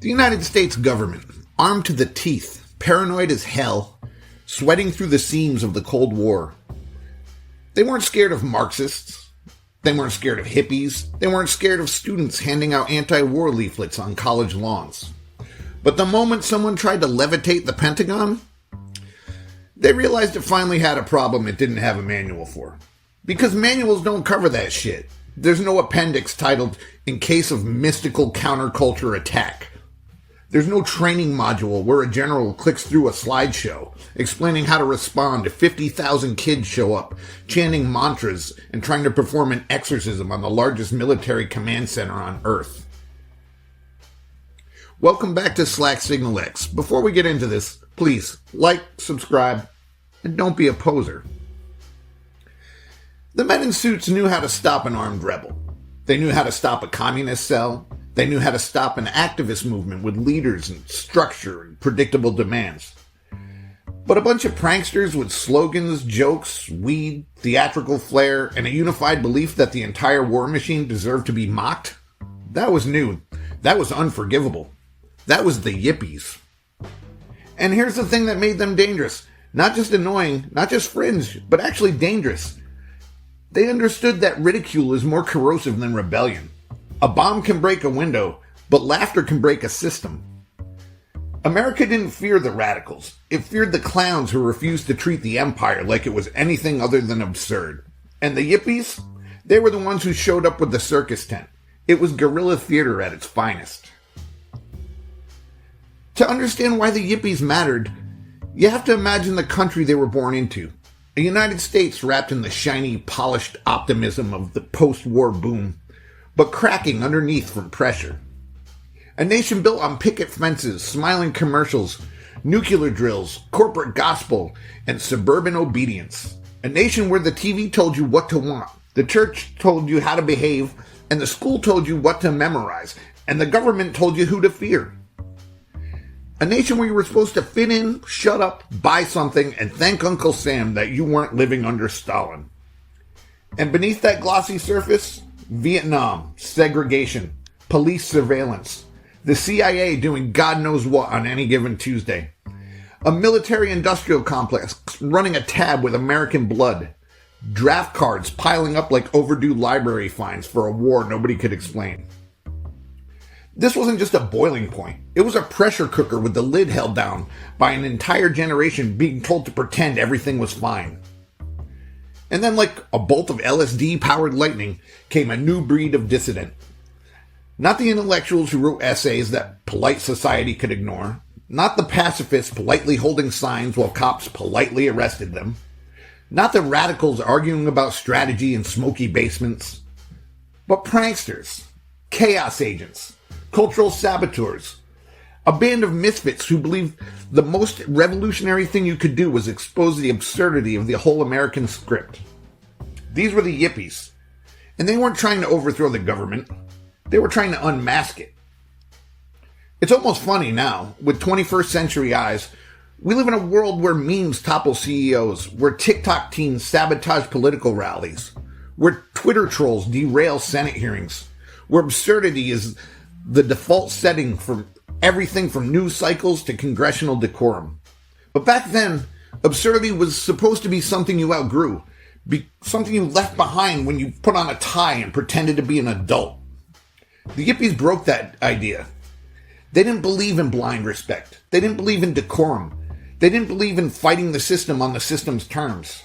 The United States government, armed to the teeth, paranoid as hell, sweating through the seams of the Cold War. They weren't scared of Marxists. They weren't scared of hippies. They weren't scared of students handing out anti-war leaflets on college lawns. But the moment someone tried to levitate the Pentagon, they realized it finally had a problem it didn't have a manual for. Because manuals don't cover that shit. There's no appendix titled, "In case of mystical counterculture attack." There's no training module where a general clicks through a slideshow explaining how to respond if 50,000 kids show up, chanting mantras and trying to perform an exorcism on the largest military command center on Earth. Welcome back to Slack Signal X. Before we get into this, please like, subscribe, and don't be a poser. The men in suits knew how to stop an armed rebel. They knew how to stop a communist cell. They knew how to stop an activist movement with leaders and structure and predictable demands. But a bunch of pranksters with slogans, jokes, weed, theatrical flair, and a unified belief that the entire war machine deserved to be mocked? That was new. That was unforgivable. That was the Yippies. And here's the thing that made them dangerous. Not just annoying, not just fringe, but actually dangerous. They understood that ridicule is more corrosive than rebellion. A bomb can break a window, but laughter can break a system. America didn't fear the radicals. It feared the clowns who refused to treat the empire like it was anything other than absurd. And the Yippies? They were the ones who showed up with the circus tent. It was guerrilla theater at its finest. To understand why the Yippies mattered, you have to imagine the country they were born into. A United States wrapped in the shiny, polished optimism of the post-war boom, but cracking underneath from pressure. A nation built on picket fences, smiling commercials, nuclear drills, corporate gospel, and suburban obedience. A nation where the TV told you what to want, the church told you how to behave, and the school told you what to memorize, and the government told you who to fear. A nation where you were supposed to fit in, shut up, buy something, and thank Uncle Sam that you weren't living under Stalin. And beneath that glossy surface, Vietnam, segregation, police surveillance, the CIA doing God knows what on any given Tuesday, a military-industrial complex running a tab with American blood, draft cards piling up like overdue library fines for a war nobody could explain. This wasn't just a boiling point. It was a pressure cooker with the lid held down by an entire generation being told to pretend everything was fine. And then like a bolt of LSD-powered lightning came a new breed of dissident. Not the intellectuals who wrote essays that polite society could ignore. Not the pacifists politely holding signs while cops politely arrested them. Not the radicals arguing about strategy in smoky basements. But pranksters, chaos agents, cultural saboteurs, a band of misfits who believed the most revolutionary thing you could do was expose the absurdity of the whole American script. These were the Yippies. And they weren't trying to overthrow the government. They were trying to unmask it. It's almost funny now, with 21st century eyes. We live in a world where memes topple CEOs, where TikTok teens sabotage political rallies, where Twitter trolls derail Senate hearings, where absurdity is the default setting for everything from news cycles to congressional decorum. But back then, absurdity was supposed to be something you outgrew, something you left behind when you put on a tie and pretended to be an adult. The Yippies broke that idea. They didn't believe in blind respect. They didn't believe in decorum. They didn't believe in fighting the system on the system's terms.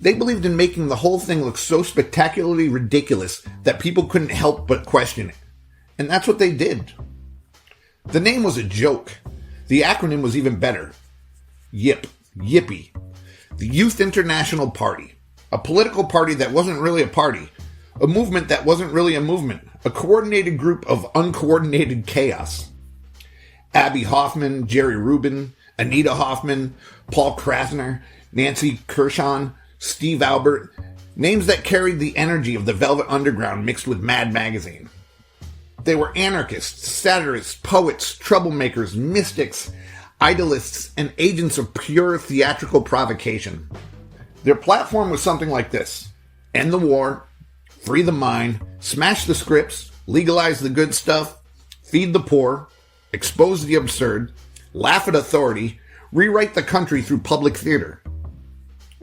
They believed in making the whole thing look so spectacularly ridiculous that people couldn't help but question it. And that's what they did. The name was a joke. The acronym was even better. YIP. Yippie. The Youth International Party. A political party that wasn't really a party. A movement that wasn't really a movement. A coordinated group of uncoordinated chaos. Abby Hoffman, Jerry Rubin, Anita Hoffman, Paul Krasner, Nancy Kershaw, Steve Albert. Names that carried the energy of the Velvet Underground mixed with Mad Magazine. They were anarchists, satirists, poets, troublemakers, mystics, idolists, and agents of pure theatrical provocation. Their platform was something like this: end the war, free the mind, smash the scripts, legalize the good stuff, feed the poor, expose the absurd, laugh at authority, rewrite the country through public theater.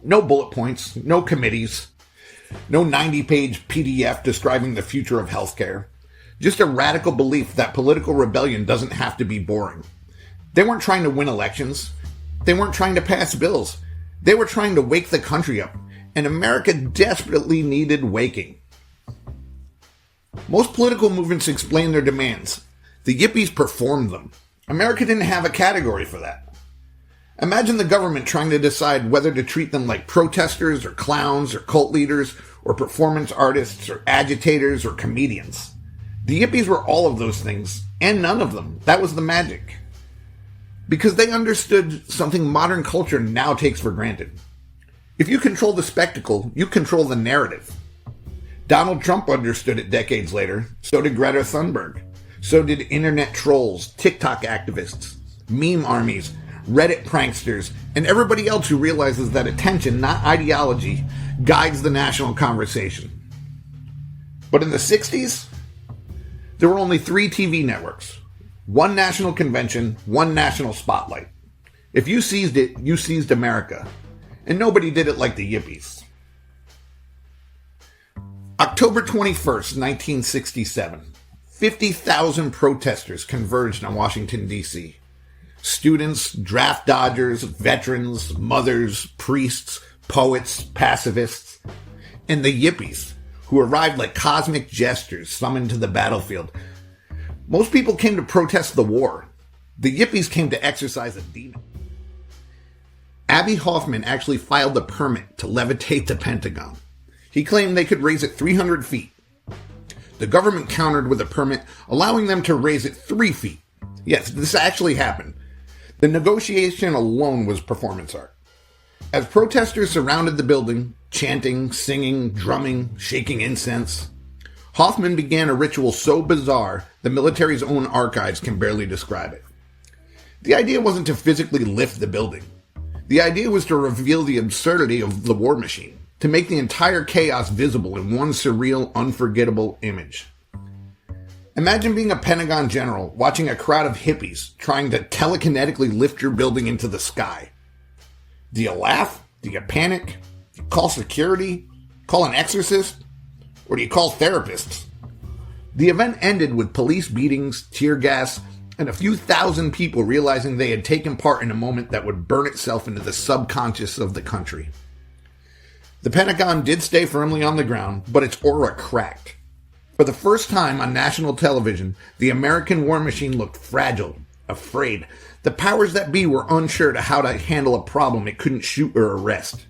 No bullet points, no committees, no 90-page PDF describing the future of healthcare. Just a radical belief that political rebellion doesn't have to be boring. They weren't trying to win elections. They weren't trying to pass bills. They were trying to wake the country up, and America desperately needed waking. Most political movements explain their demands. The Yippies performed them. America didn't have a category for that. Imagine the government trying to decide whether to treat them like protesters or clowns or cult leaders or performance artists or agitators or comedians. The Yippies were all of those things, and none of them. That was the magic. Because they understood something modern culture now takes for granted. If you control the spectacle, you control the narrative. Donald Trump understood it decades later. So did Greta Thunberg. So did internet trolls, TikTok activists, meme armies, Reddit pranksters, and everybody else who realizes that attention, not ideology, guides the national conversation. But in the 60s, there were only 3 TV networks, 1 national convention, 1 national spotlight. If you seized it, you seized America. And nobody did it like the Yippies. October 21st, 1967. 50,000 protesters converged on Washington, D.C. Students, draft dodgers, veterans, mothers, priests, poets, pacifists, and the Yippies, who arrived like cosmic jesters summoned to the battlefield. Most people came to protest the war. The Yippies came to exorcise a demon. Abbie Hoffman actually filed a permit to levitate the Pentagon. He claimed they could raise it 300 feet. The government countered with a permit allowing them to raise it 3 feet. Yes, this actually happened. The negotiation alone was performance art. As protesters surrounded the building, chanting, singing, drumming, shaking incense, Hoffman began a ritual so bizarre the military's own archives can barely describe it. The idea wasn't to physically lift the building. The idea was to reveal the absurdity of the war machine, to make the entire chaos visible in one surreal, unforgettable image. Imagine being a Pentagon general watching a crowd of hippies trying to telekinetically lift your building into the sky. Do you laugh? Do you panic? Do you call security? Call an exorcist? Or do you call therapists? The event ended with police beatings, tear gas, and a few thousand people realizing they had taken part in a moment that would burn itself into the subconscious of the country. The Pentagon did stay firmly on the ground, but its aura cracked. For the first time on national television, the American war machine looked fragile, afraid. The powers that be were unsure to how to handle a problem it couldn't shoot or arrest.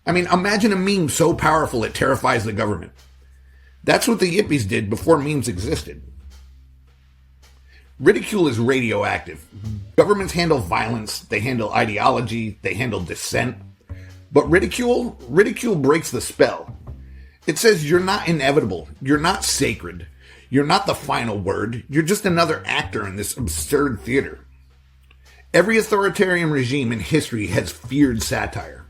I mean, imagine a meme so powerful it terrifies the government. That's what the Yippies did before memes existed. Ridicule is radioactive. Governments handle violence, they handle ideology, they handle dissent. But ridicule breaks the spell. It says you're not inevitable, you're not sacred, you're not the final word, you're just another actor in this absurd theater. Every authoritarian regime in history has feared satire.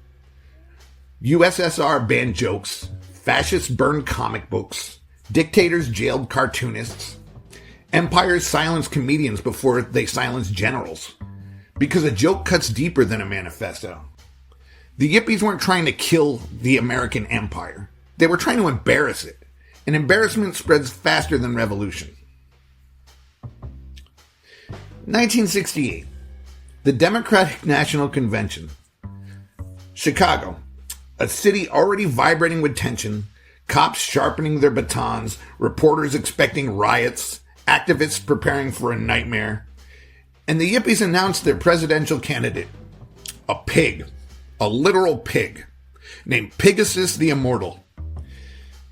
USSR banned jokes, fascists burned comic books, dictators jailed cartoonists, empires silenced comedians before they silenced generals, because a joke cuts deeper than a manifesto. The Yippies weren't trying to kill the American empire. They were trying to embarrass it. And embarrassment spreads faster than revolution. 1968. The Democratic National Convention. Chicago. A city already vibrating with tension, cops sharpening their batons, reporters expecting riots, activists preparing for a nightmare. And the Yippies announced their presidential candidate. A pig. A literal pig. Named Pegasus the Immortal.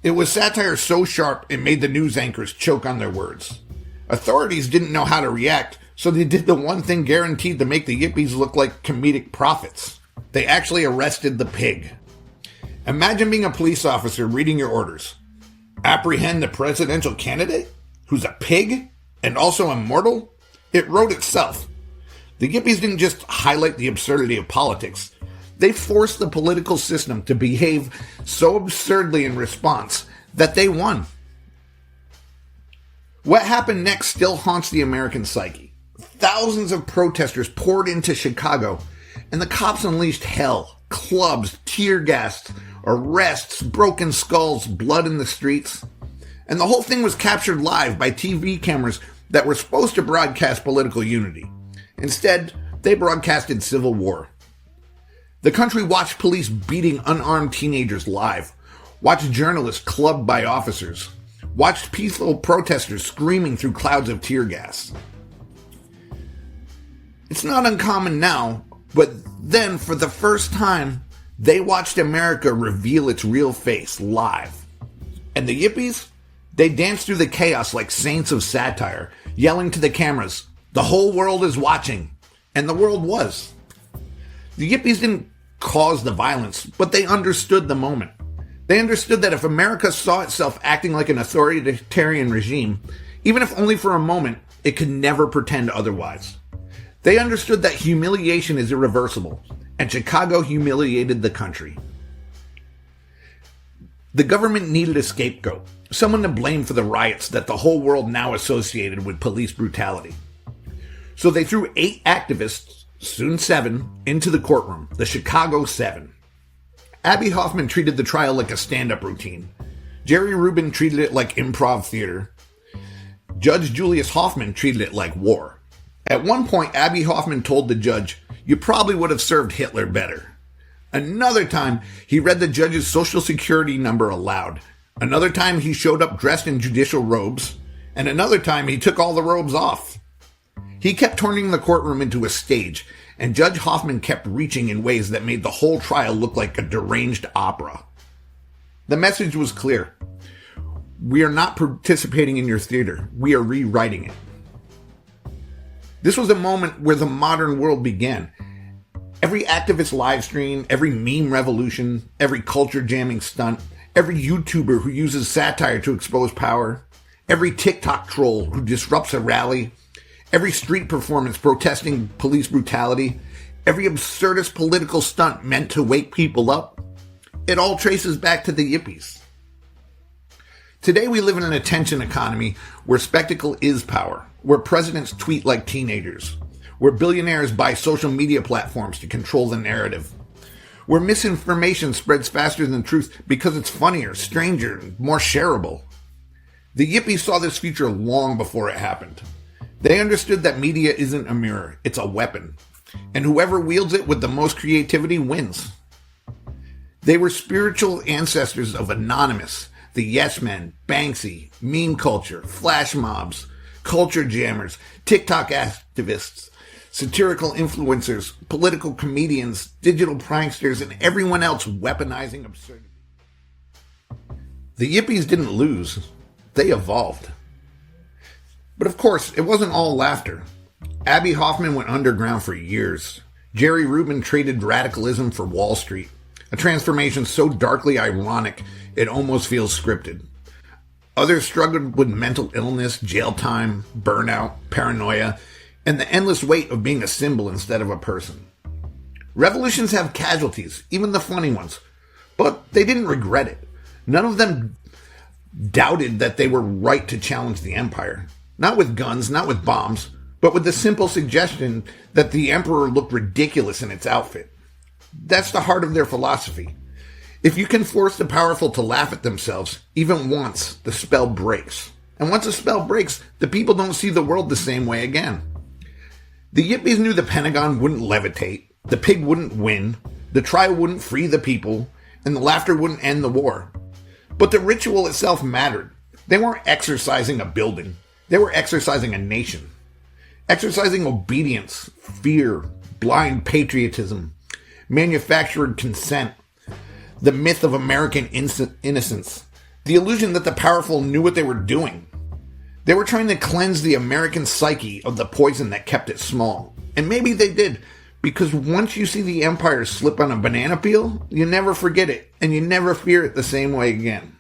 It was satire so sharp it made the news anchors choke on their words. Authorities didn't know how to react, so they did the one thing guaranteed to make the Yippies look like comedic prophets. They actually arrested the pig. Imagine being a police officer reading your orders. Apprehend the presidential candidate, who's a pig and also immortal? It wrote itself. The Yippies didn't just highlight the absurdity of politics. They forced the political system to behave so absurdly in response that they won. What happened next still haunts the American psyche. Thousands of protesters poured into Chicago, and the cops unleashed hell, clubs, tear gas, arrests, broken skulls, blood in the streets. And the whole thing was captured live by TV cameras that were supposed to broadcast political unity. Instead, they broadcasted civil war. The country watched police beating unarmed teenagers live, watched journalists clubbed by officers, watched peaceful protesters screaming through clouds of tear gas. It's not uncommon now, but then for the first time, they watched America reveal its real face live. And the Yippies? They danced through the chaos like saints of satire, yelling to the cameras, "The whole world is watching." And the world was. The Yippies didn't cause the violence, but they understood the moment. They understood that if America saw itself acting like an authoritarian regime, even if only for a moment, it could never pretend otherwise. They understood that humiliation is irreversible, and Chicago humiliated the country. The government needed a scapegoat, someone to blame for the riots that the whole world now associated with police brutality. So they threw 8 activists, soon 7, into the courtroom, the Chicago 7. Abby Hoffman treated the trial like a stand-up routine. Jerry Rubin treated it like improv theater. Judge Julius Hoffman treated it like war. At one point, Abby Hoffman told the judge, "You probably would have served Hitler better." Another time, he read the judge's social security number aloud. Another time, he showed up dressed in judicial robes. And another time, he took all the robes off. He kept turning the courtroom into a stage, and Judge Hoffman kept reaching in ways that made the whole trial look like a deranged opera. The message was clear. We are not participating in your theater. We are rewriting it. This was a moment where the modern world began. Every activist live stream, every meme revolution, every culture jamming stunt, every YouTuber who uses satire to expose power, every TikTok troll who disrupts a rally, every street performance protesting police brutality, every absurdist political stunt meant to wake people up, it all traces back to the Yippies. Today we live in an attention economy where spectacle is power, where presidents tweet like teenagers, where billionaires buy social media platforms to control the narrative, where misinformation spreads faster than truth because it's funnier, stranger, and more shareable. The Yippies saw this future long before it happened. They understood that media isn't a mirror, it's a weapon, and whoever wields it with the most creativity wins. They were spiritual ancestors of Anonymous, the Yes Men, Banksy, meme culture, flash mobs, culture jammers, TikTok activists, satirical influencers, political comedians, digital pranksters, and everyone else weaponizing absurdity. The Yippies didn't lose, they evolved. But of course, it wasn't all laughter. Abby Hoffman went underground for years. Jerry Rubin traded radicalism for Wall Street, a transformation so darkly ironic it almost feels scripted. Others struggled with mental illness, jail time, burnout, paranoia, and the endless weight of being a symbol instead of a person. Revolutions have casualties, even the funny ones, but they didn't regret it. None of them doubted that they were right to challenge the empire. Not with guns, not with bombs, but with the simple suggestion that the emperor looked ridiculous in its outfit. That's the heart of their philosophy. If you can force the powerful to laugh at themselves, even once, the spell breaks. And once a spell breaks, the people don't see the world the same way again. The Yippies knew the Pentagon wouldn't levitate, the pig wouldn't win, the trial wouldn't free the people, and the laughter wouldn't end the war. But the ritual itself mattered. They weren't exorcising a building. They were exorcising a nation. Exercising obedience, fear, blind patriotism, manufactured consent, the myth of American innocence, the illusion that the powerful knew what they were doing. They were trying to cleanse the American psyche of the poison that kept it small. And maybe they did, because once you see the empire slip on a banana peel, you never forget it, and you never fear it the same way again.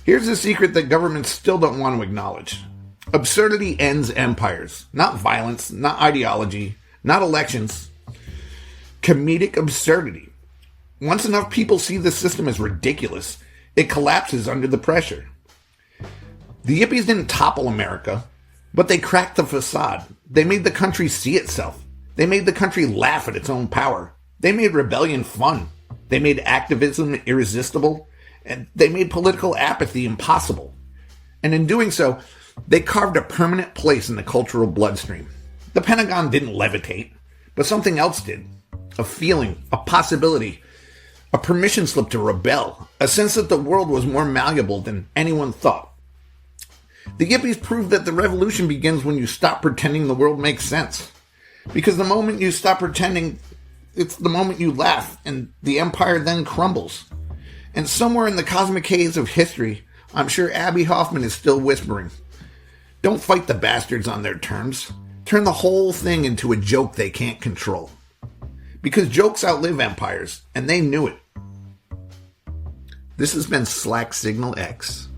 Here's a secret that governments still don't want to acknowledge. Absurdity ends empires. Not violence, not ideology, not elections. Comedic absurdity. Once enough people see the system as ridiculous, it collapses under the pressure. The Yippies didn't topple America, but they cracked the facade. They made the country see itself. They made the country laugh at its own power. They made rebellion fun. They made activism irresistible. And they made political apathy impossible. And in doing so, they carved a permanent place in the cultural bloodstream. The Pentagon didn't levitate, but something else did. A feeling, a possibility, a permission slip to rebel, a sense that the world was more malleable than anyone thought. The Yippies proved that the revolution begins when you stop pretending the world makes sense. Because the moment you stop pretending, it's the moment you laugh, and the empire then crumbles. And somewhere in the cosmic haze of history, I'm sure Abby Hoffman is still whispering, "Don't fight the bastards on their terms. Turn the whole thing into a joke they can't control." Because jokes outlive empires, and they knew it. This has been Slack Signal X.